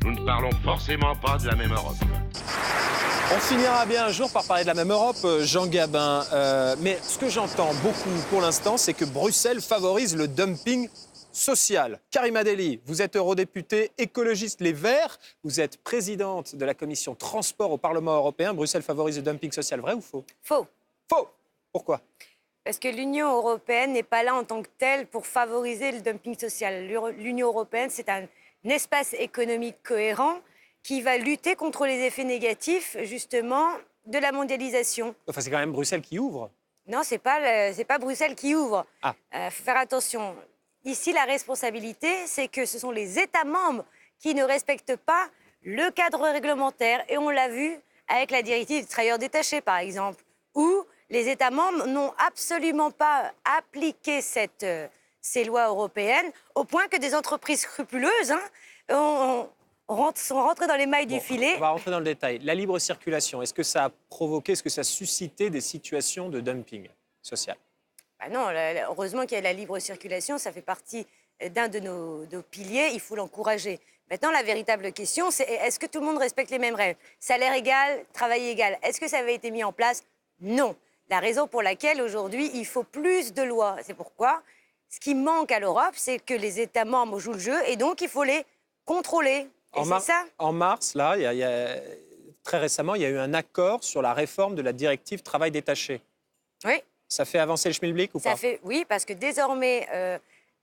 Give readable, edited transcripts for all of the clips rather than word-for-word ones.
Nous ne parlons forcément pas de la même Europe. On finira bien un jour par parler de la même Europe, Jean Gabin. Mais ce que j'entends beaucoup pour l'instant, c'est que Bruxelles favorise le dumping social. Karima Delli, vous êtes eurodéputée écologiste Les Verts. Vous êtes présidente de la commission transport au Parlement européen. Bruxelles favorise le dumping social. Vrai ou faux? Faux. Faux. Pourquoi? Parce que l'Union européenne n'est pas là en tant que telle pour favoriser le dumping social. L'Union européenne, c'est un espace économique cohérent qui va lutter contre les effets négatifs, justement, de la mondialisation. Enfin, c'est quand même Bruxelles qui ouvre. Non, c'est pas Bruxelles qui ouvre. Ah. Faut faire attention. Ici, la responsabilité, c'est que ce sont les États membres qui ne respectent pas le cadre réglementaire. Et on l'a vu avec la directive des travailleurs détachés, par exemple, où les États membres n'ont absolument pas appliqué ces lois européennes, au point que des entreprises scrupuleuses sont rentrées dans les mailles du filet. On va rentrer dans le détail. La libre circulation, est-ce que ça a provoqué, est-ce que ça a suscité des situations de dumping social? Non, heureusement qu'il y a la libre circulation, ça fait partie d'un de nos piliers, il faut l'encourager. Maintenant, la véritable question, c'est est-ce que tout le monde respecte les mêmes règles? Salaire égal, travail égal. Est-ce que ça avait été mis en place? Non. La raison pour laquelle aujourd'hui, il faut plus de lois. C'est pourquoi ce qui manque à l'Europe, c'est que les États membres jouent le jeu et donc il faut les contrôler. Et c'est ça. En mars, là, très récemment, il y a eu un accord sur la réforme de la directive travail détaché. Oui. Ça fait avancer le schmilblick ou pas? Oui, parce que désormais,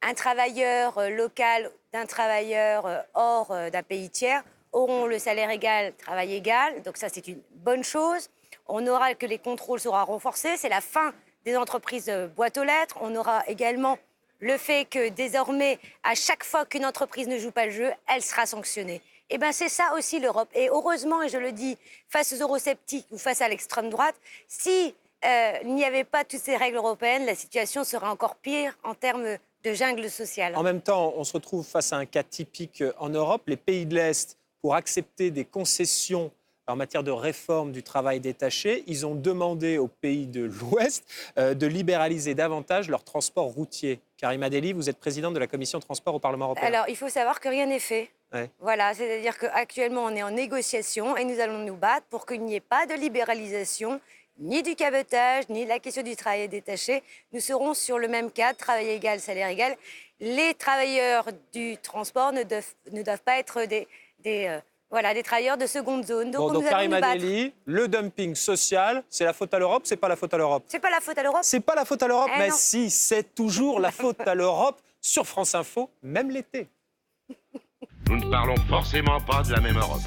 un travailleur local d'un travailleur hors d'un pays tiers auront le salaire égal, travail égal. Donc ça, c'est une bonne chose. On aura que les contrôles seront renforcés. C'est la fin des entreprises boîte aux lettres. On aura également le fait que désormais, à chaque fois qu'une entreprise ne joue pas le jeu, elle sera sanctionnée. Eh bien, c'est ça aussi l'Europe. Et heureusement, et je le dis, face aux eurosceptiques ou face à l'extrême droite, si il n'y avait pas toutes ces règles européennes, la situation serait encore pire en termes de jungle sociale. En même temps, on se retrouve face à un cas typique en Europe. Les pays de l'Est, pour accepter des concessions en matière de réforme du travail détaché, ils ont demandé aux pays de l'Ouest de libéraliser davantage leur transport routier. Karima Delli, vous êtes présidente de la commission transport au Parlement européen. Alors, il faut savoir que rien n'est fait. Ouais. Voilà, c'est-à-dire qu'actuellement, on est en négociation et nous allons nous battre pour qu'il n'y ait pas de libéralisation, ni du cabotage, ni de la question du travail détaché. Nous serons sur le même cadre, travail égal, salaire égal. Les travailleurs du transport ne doivent pas être des travailleurs de seconde zone. Donc Karima Delli, le dumping social, c'est la faute à l'Europe, c'est pas la faute à l'Europe? C'est pas la faute à l'Europe. C'est pas la faute à l'Europe, mais non. si, c'est toujours la faute à l'Europe sur France Info, même l'été. Nous ne parlons forcément pas de la même Europe.